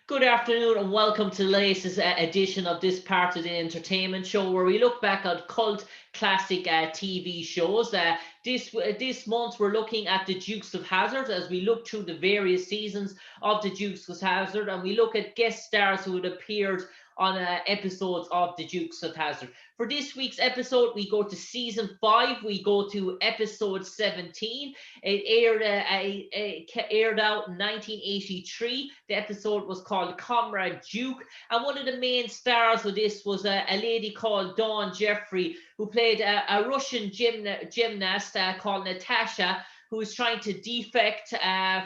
Good afternoon and welcome to the latest edition of this part of the entertainment show where we look back at cult classic TV shows. This month we're looking at the Dukes of Hazzard as we look through the various seasons of the Dukes of Hazzard, and we look at guest stars who had appeared on episodes of the Dukes of Hazzard. For this week's episode, we go to season 5. We go to episode 17. It aired out in 1983. The episode was called Comrade Duke, and one of the main stars of this was a lady called Dawn Jeffery, who played a Russian gymnast called Natasha, who was trying to defect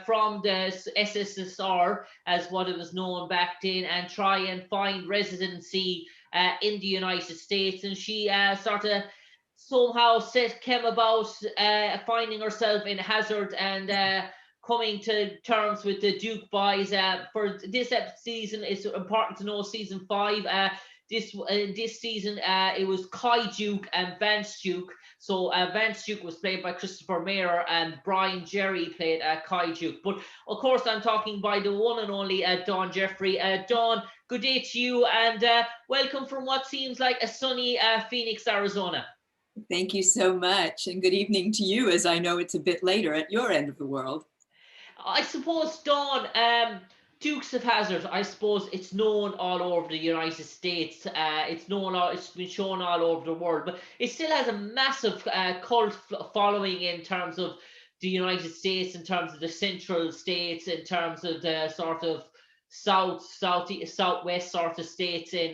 from the SSSR, as what it was known back then, and try and find residency in the United States. And she sort of somehow came about finding herself in Hazard and coming to terms with the Duke boys. For this season, it's important to know season 5. This season, it was Kai Duke and Vance Duke. So Vance Duke was played by Christopher Mayer, and Brian Jerry played Kai Duke. But of course, I'm talking by the one and only Dawn Jeffery. Dawn, good day to you, and welcome from what seems like a sunny Phoenix, Arizona. Thank you so much, and good evening to you, as I know it's a bit later at your end of the world. I suppose, Dawn, Dukes of Hazzard, I suppose it's known all over the United States. It's been shown all over the world, but it still has a massive cult following in terms of the United States, in terms of the central states, in terms of the sort of southwest sort of states in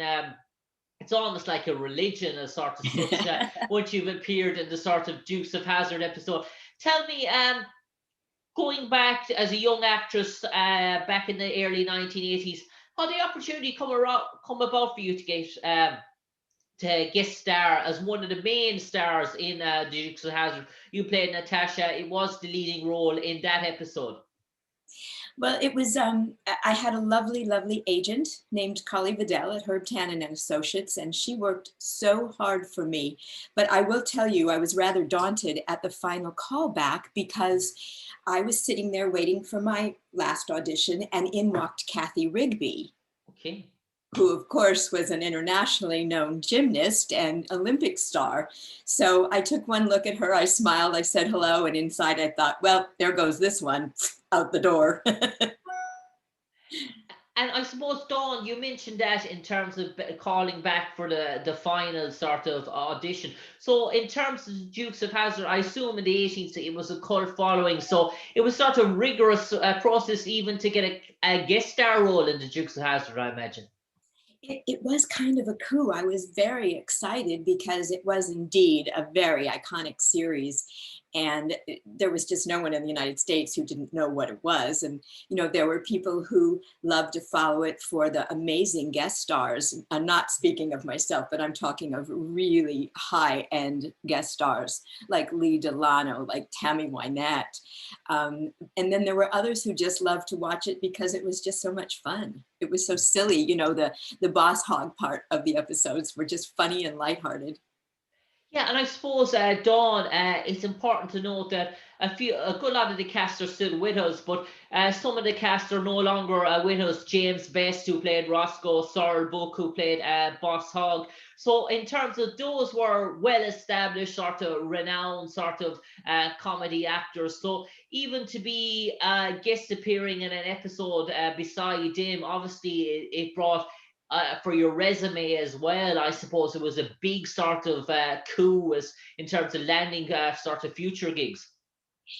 it's almost like a religion, a sort of such. Once you've appeared in the sort of Dukes of Hazzard episode, tell me, going back as a young actress back in the early 1980s, how the opportunity come about for you to get to guest star as one of the main stars in the Dukes of Hazzard? You played Natasha. It was the leading role in that episode. Well, it was, I had a lovely agent named Collie Vidal at Herb Tannen and Associates, and she worked so hard for me. But I will tell you, I was rather daunted at the final callback because I was sitting there waiting for my last audition, and in walked Kathy Rigby. Okay. Who, of course, was an internationally known gymnast and Olympic star. So I took one look at her, I smiled, I said hello, and inside I thought, well, there goes this one, out the door. And I suppose, Dawn, you mentioned that in terms of calling back for the final sort of audition. So in terms of the Dukes of Hazzard, I assume in the 80s it was a cult following. So it was sort of rigorous process even to get a guest star role in the Dukes of Hazzard, I imagine. It was kind of a coup. I was very excited because it was indeed a very iconic series. And there was just no one in the United States who didn't know what it was. And, you know, there were people who loved to follow it for the amazing guest stars. I'm not speaking of myself, but I'm talking of really high-end guest stars like Lee Delano, like Tammy Wynette. And then there were others who just loved to watch it because it was just so much fun. It was so silly, you know, the boss hog part of the episodes were just funny and lighthearted. Yeah, and I suppose, Dawn, it's important to note that a good lot of the cast are still with us, but some of the cast are no longer with us. James Best, who played Roscoe, Sorrel Book, who played Boss Hogg. So in terms of those were well-established, sort of renowned, sort of comedy actors. So even to be guest appearing in an episode beside them, obviously it brought for your resume as well. I suppose it was a big sort of coup as in terms of landing sort of future gigs.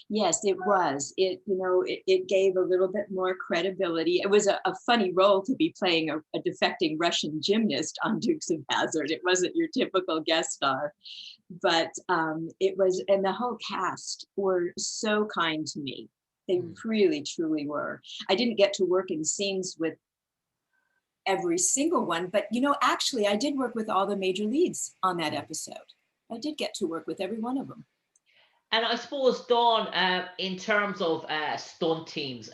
Yes, it was. It gave a little bit more credibility. It was a funny role to be playing a defecting Russian gymnast on Dukes of Hazzard. It wasn't your typical guest star, but it was, and the whole cast were so kind to me. They really, truly were. I didn't get to work in scenes with every single one, but actually I did work with all the major leads on that episode. I did get to work with every one of them. And I suppose, Dawn, in terms of stunt teams,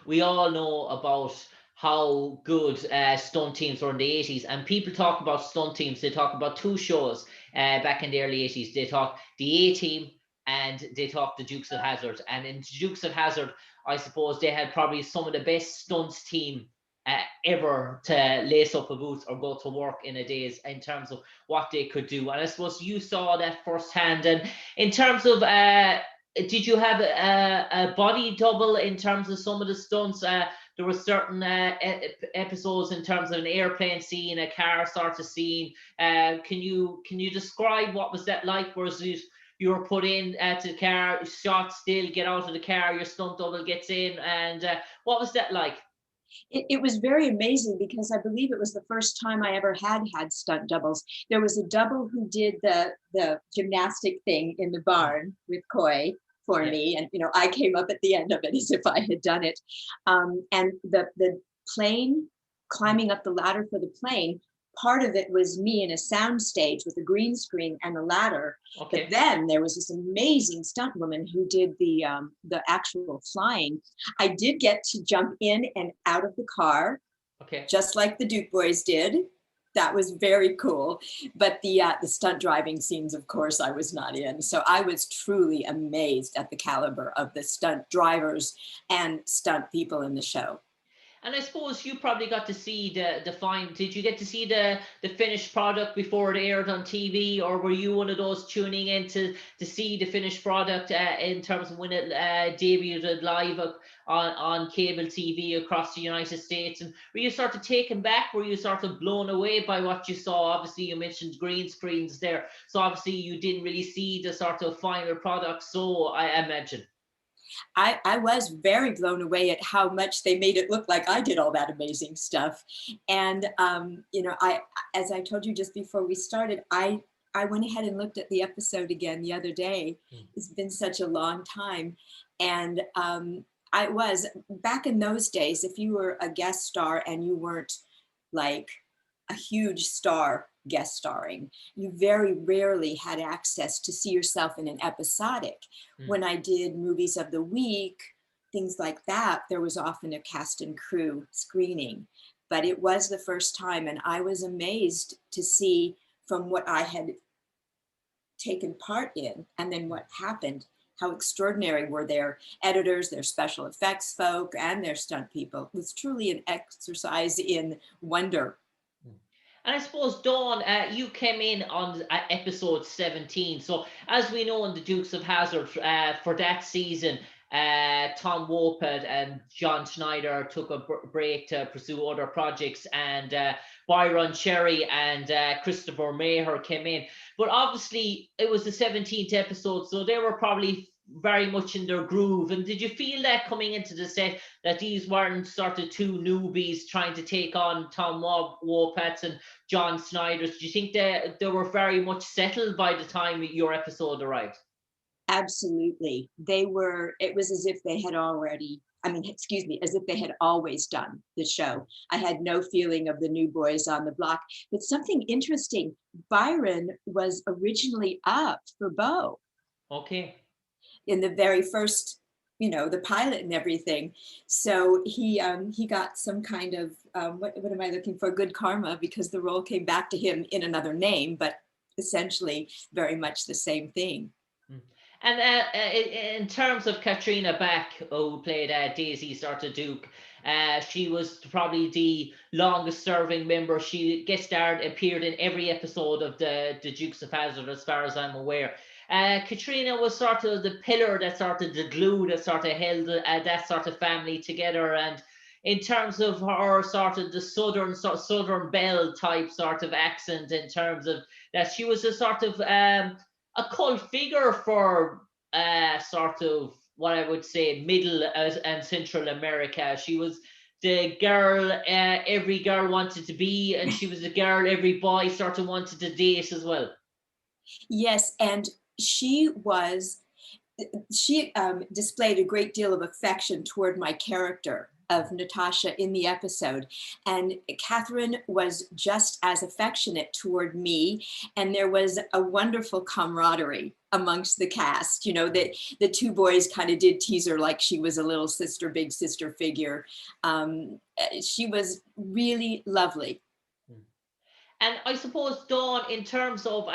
we all know about how good stunt teams were in the 80s. And people talk about stunt teams, they talk about two shows back in the early 80s. They talk the A-Team and they talk the Dukes of Hazzard. And in Dukes of Hazzard, I suppose they had probably some of the best stunts team ever to lace up a boots or go to work in a days, in terms of what they could do. And I suppose you saw that firsthand. And in terms of, did you have a body double in terms of some of the stunts? There were certain episodes in terms of an airplane scene, a car sort of scene. Can you describe what was that like? Was it you were put in to the car, shot still, get out of the car, your stunt double gets in, and what was that like? It was very amazing because I believe it was the first time I ever had stunt doubles. There was a double who did the gymnastic thing in the barn with Coy for me, and I came up at the end of it as if I had done it. And the plane, climbing up the ladder for the plane, part of it was me in a sound stage with a green screen and a ladder. But then there was this amazing stunt woman who did the actual flying. I did get to jump in and out of the car, just like the Duke boys did. That was very cool. But the stunt driving scenes, of course, I was not in. So I was truly amazed at the caliber of the stunt drivers and stunt people in the show. And I suppose you probably got to see the fine. Did you get to see the finished product before it aired on TV, or were you one of those tuning in to see the finished product in terms of when it debuted live on cable TV across the United States? And were you sort of taken back? Were you sort of blown away by what you saw? Obviously, you mentioned green screens there, so obviously you didn't really see the sort of final product. So I imagine. I was very blown away at how much they made it look like I did all that amazing stuff. And, as I told you just before we started, I went ahead and looked at the episode again the other day. It's been such a long time. And I was, back in those days, if you were a guest star and you weren't like a huge star guest starring, you very rarely had access to see yourself in an episodic. When I did movies of the week, things like that, there was often a cast and crew screening. But it was the first time, and I was amazed to see from what I had taken part in and then what happened, how extraordinary were their editors, their special effects folk, and their stunt people. It was truly an exercise in wonder. And I suppose, Dawn, you came in on episode 17. So, as we know in the Dukes of Hazzard, for that season, Tom Wopat and John Schneider took a break to pursue other projects, and Byron Cherry and Christopher Maher came in. But obviously, it was the 17th episode, so they were probably very much in their groove. And did you feel that coming into the set that these weren't sort of two newbies trying to take on Tom Wopat's and John Snyder's? Do you think that they were very much settled by the time your episode arrived? Absolutely. They were, it was as if they had as if they had always done the show. I had no feeling of the new boys on the block. But something interesting, Byron was originally up for Bo. Okay. In the very first, the pilot and everything. So he got some kind of, what am I looking for? Good karma, because the role came back to him in another name, but essentially very much the same thing. And in terms of Katrina Beck, who played Daisy sort of Duke, she was probably the longest serving member. She guest starred, appeared in every episode of the Dukes of Hazzard, as far as I'm aware. Katrina was sort of the pillar, that sort of the glue that sort of held that sort of family together. And in terms of her sort of the southern belle type sort of accent, in terms of that, she was a sort of a cult figure for sort of what I would say middle and Central America. She was the girl every girl wanted to be, and she was the girl every boy sort of wanted to date as well. Yes, and she displayed a great deal of affection toward my character of Natasha in the episode. And Katherine was just as affectionate toward me. And there was a wonderful camaraderie amongst the cast. That the two boys kind of did tease her like she was a little sister, big sister figure. She was really lovely. And I suppose, Dawn, in terms of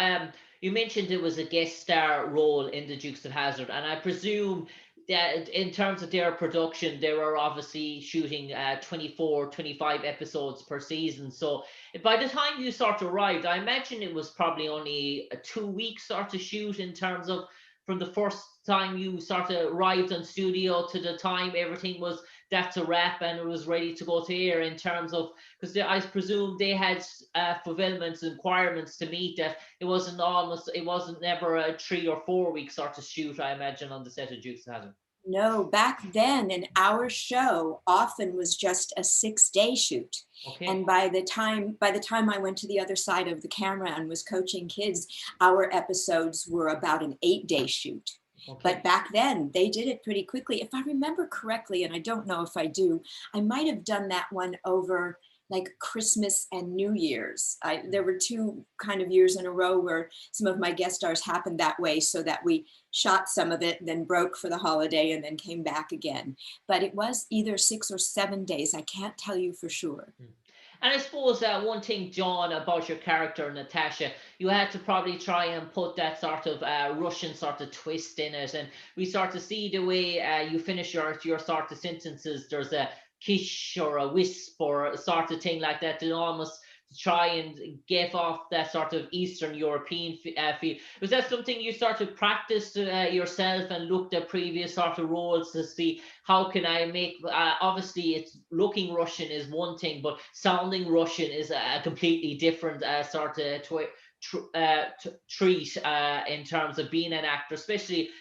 you mentioned it was a guest star role in the Dukes of Hazzard, and I presume that in terms of their production, they were obviously shooting 24, 25 episodes per season. So by the time you sort of arrived, I imagine it was probably only a 2 week sort of shoot in terms of from the first time you sort of arrived on studio to the time everything was that's a wrap and it was ready to go to air in terms of because I presume they had fulfillments and requirements to meet that it wasn't never a 3 or 4 week sort of shoot, I imagine, on the set of Dukes of Hazzard. No, back then an hour show often was just a 6-day shoot. Okay. And by the time I went to the other side of the camera and was coaching kids, our episodes were about an 8-day shoot. Okay. But back then they did it pretty quickly. If I remember correctly, and I don't know if I do, I might have done that one over like Christmas and New Year's. There were 2 kind of years in a row where some of my guest stars happened that way, so that we shot some of it, then broke for the holiday and then came back again. But it was either 6 or 7 days. I can't tell you for sure. And I suppose one thing, John, about your character, Natasha, you had to probably try and put that sort of Russian sort of twist in it. And we sort of see the way you finish your sort of sentences. There's a kish or a wisp or a sort of thing like that to almost try and give off that sort of Eastern European feel. Was that something you sort of practiced yourself and looked at previous sort of roles to see how can I make, obviously it's looking Russian is one thing, but sounding Russian is a completely different sort of treat in terms of being an actor, especially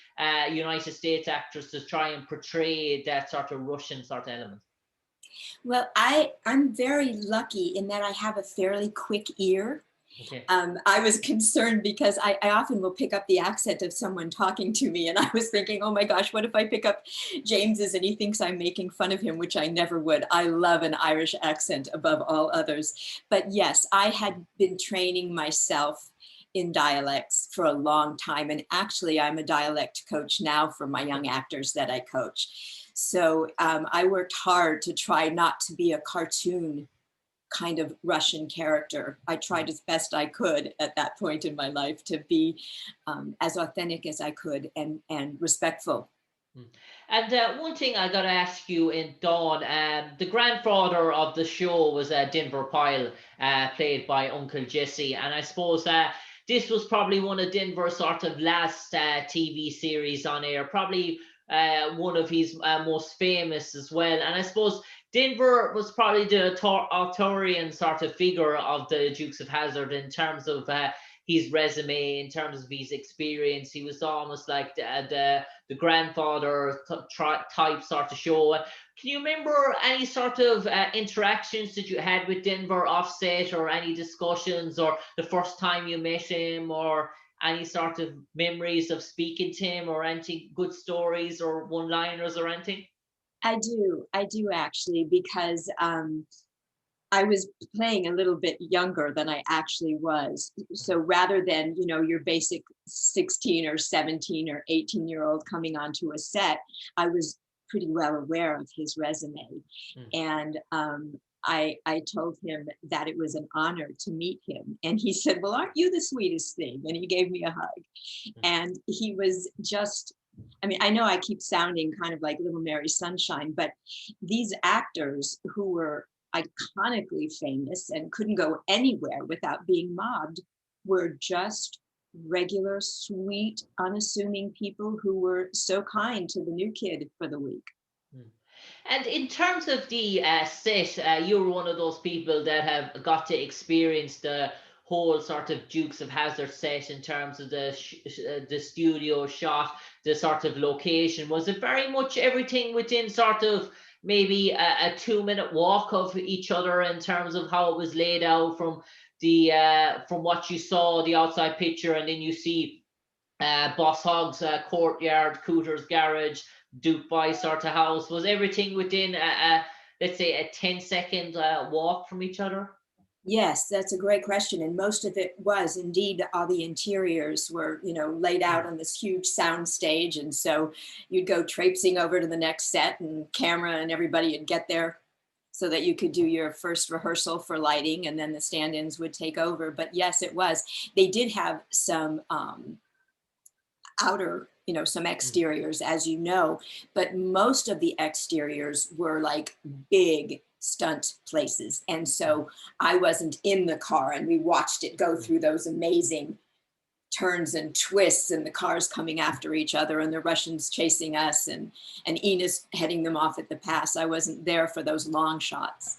United States actors, to try and portray that sort of Russian sort of element? Well, I'm very lucky in that I have a fairly quick ear. Okay. I was concerned because I often will pick up the accent of someone talking to me, and I was thinking, oh my gosh, what if I pick up James's and he thinks I'm making fun of him, which I never would. I love an Irish accent above all others. But yes, I had been training myself in dialects for a long time. And actually, I'm a dialect coach now for my young actors that I coach. So I worked hard to try not to be a cartoon kind of Russian character. I tried as best I could at that point in my life to be as authentic as I could and respectful. And one thing I got to ask you in Dawn, the grandfather of the show was Denver Pyle, played by Uncle Jesse. And I suppose this was probably one of Denver's sort of last TV series on air, probably one of his most famous as well. And I suppose Denver was probably the authorian sort of figure of the Dukes of Hazzard in terms of his resume, in terms of his experience. He was almost like the grandfather type sort of show. Can you remember any sort of interactions that you had with Denver offset, or any discussions, or the first time you met him, or any sort of memories of speaking to him, or anything, good stories or one-liners or anything? I do actually, because I was playing a little bit younger than I actually was. So rather than, your basic 16 or 17 or 18-year-old coming onto a set, I was pretty well aware of his resume. And I told him that it was an honor to meet him. And he said, well, aren't you the sweetest thing? And he gave me a hug. And he was just, I know I keep sounding kind of like Little Mary Sunshine, but these actors who were iconically famous and couldn't go anywhere without being mobbed were just regular, sweet, unassuming people who were so kind to the new kid for the week. And in terms of the set, you were one of those people that have got to experience the whole sort of Dukes of Hazzard set in terms of the studio shot, the sort of location. Was it very much everything within sort of maybe a 2-minute walk of each other in terms of how it was laid out from the from what you saw, the outside picture, and then you see Boss Hogg's courtyard, Cooter's garage, Duke Boy sort of house? Was everything within let's say a 10-second walk from each other? Yes, that's a great question. And most of it was indeed, all the interiors were, laid out on this huge sound stage. And so you'd go traipsing over to the next set, and camera and everybody would get there so that you could do your first rehearsal for lighting, and then the stand-ins would take over. But yes, it was. They did have some, outer, some exteriors, as you know, but most of the exteriors were like big stunt places. And so I wasn't in the car, and we watched it go through those amazing turns and twists, and the cars coming after each other, and the Russians chasing us, and Enos heading them off at the pass. I wasn't there for those long shots.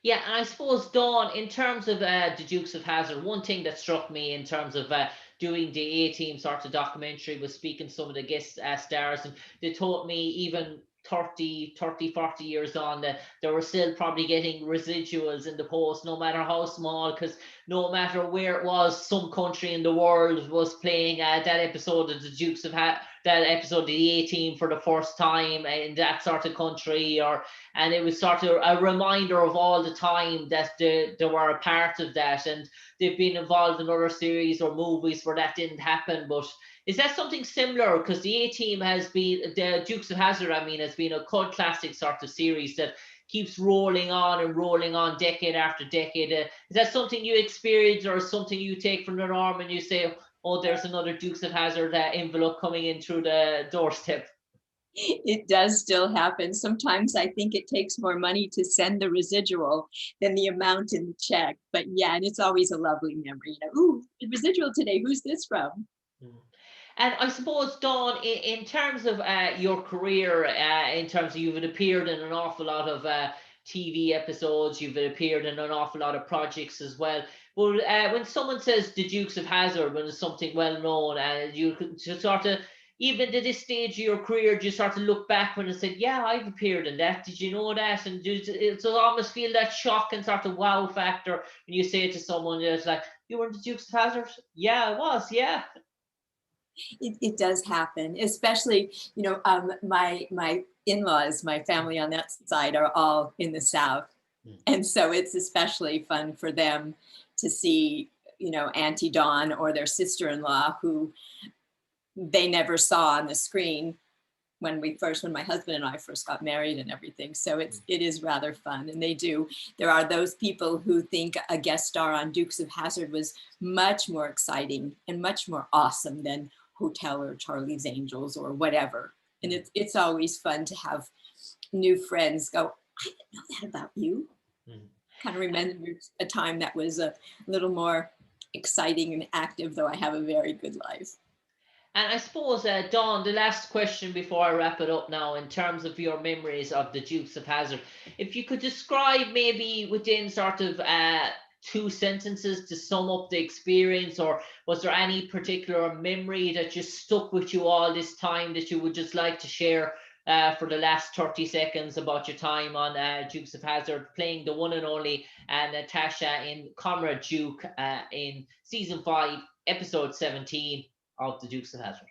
Yeah, and I suppose, Dawn, in terms of the Dukes of Hazzard, one thing that struck me in terms of doing the A-Team sort of documentary was speaking to some of the guest stars, and they told me even 40 years on that they were still probably getting residuals in the post, no matter how small, because no matter where it was, some country in the world was playing that episode of the Dukes of that episode of the A-Team for the first time in that sort of country, and it was sort of a reminder of all the time that they were a part of that, and they've been involved in other series or movies where that didn't happen. But is that something similar? Because the A-Team has been, the Dukes of Hazzard, has been a cult classic sort of series that keeps rolling on decade after decade. Is that something you experience, or something you take from the norm and you say, oh, there's another Dukes of Hazzard envelope coming in through the doorstep? It does still happen. Sometimes I think it takes more money to send the residual than the amount in the check. But yeah, and it's always a lovely memory. Ooh, the residual today, who's this from? And I suppose, Dawn, in terms of your career, in terms of you've appeared in an awful lot of TV episodes, you've appeared in an awful lot of projects as well. But when someone says the Dukes of Hazzard, when it's something well known, you just sort of, even to this stage of your career, do you sort of look back when and said, yeah, I've appeared in that. Did you know that? And it's almost feel that shock and sort of wow factor when you say it to someone that's like, you were in the Dukes of Hazzard? Yeah, I was, yeah. It does happen, especially, my in-laws, my family on that side are all in the South. And so it's especially fun for them to see, Auntie Dawn or their sister-in-law, who they never saw on the screen when my husband and I first got married and everything. So it is rather fun. And there are those people who think a guest star on Dukes of Hazzard was much more exciting and much more awesome than Hotel or Charlie's Angels or whatever. And it's always fun to have new friends go, I didn't know that about you. Kind of remembers a time that was a little more exciting and active, though I have a very good life. And I suppose, Dawn, the last question before I wrap it up now, in terms of your memories of the Dukes of Hazzard, if you could describe maybe within sort of 2 sentences to sum up the experience, or was there any particular memory that just stuck with you all this time that you would just like to share for the last 30 seconds about your time on Dukes of Hazzard, playing the one and only Natasha in Comrade Duke in season 5, episode 17 of the Dukes of Hazzard?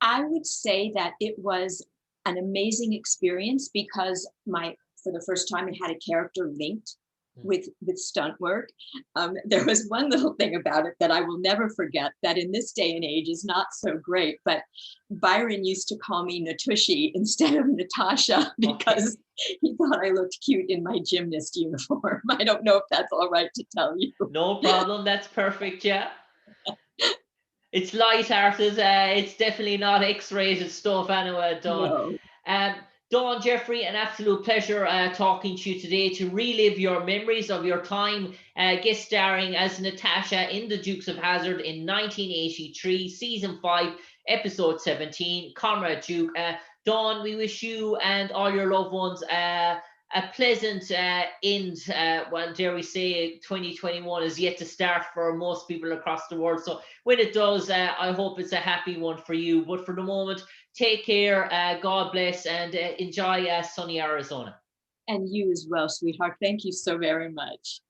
I would say that it was an amazing experience because for the first time, it had a character linked with stunt work. There was one little thing about it that I will never forget, that in this day and age is not so great, but Byron used to call me Natushi instead of Natasha because he thought I looked cute in my gymnast uniform. I don't know if that's all right to tell you. No problem, that's perfect, yeah. It's light-hearted. It's definitely not X-rated stuff anyway, Dawn. No. Dawn Jeffery, an absolute pleasure talking to you today to relive your memories of your time guest starring as Natasha in the Dukes of Hazzard in 1983, season 5, episode 17, Comrade Duke. Dawn, we wish you and all your loved ones a pleasant end. Well, dare we say, 2021 is yet to start for most people across the world. So when it does, I hope it's a happy one for you. But for the moment, take care, God bless, and enjoy sunny Arizona. And you as well, sweetheart. Thank you so very much.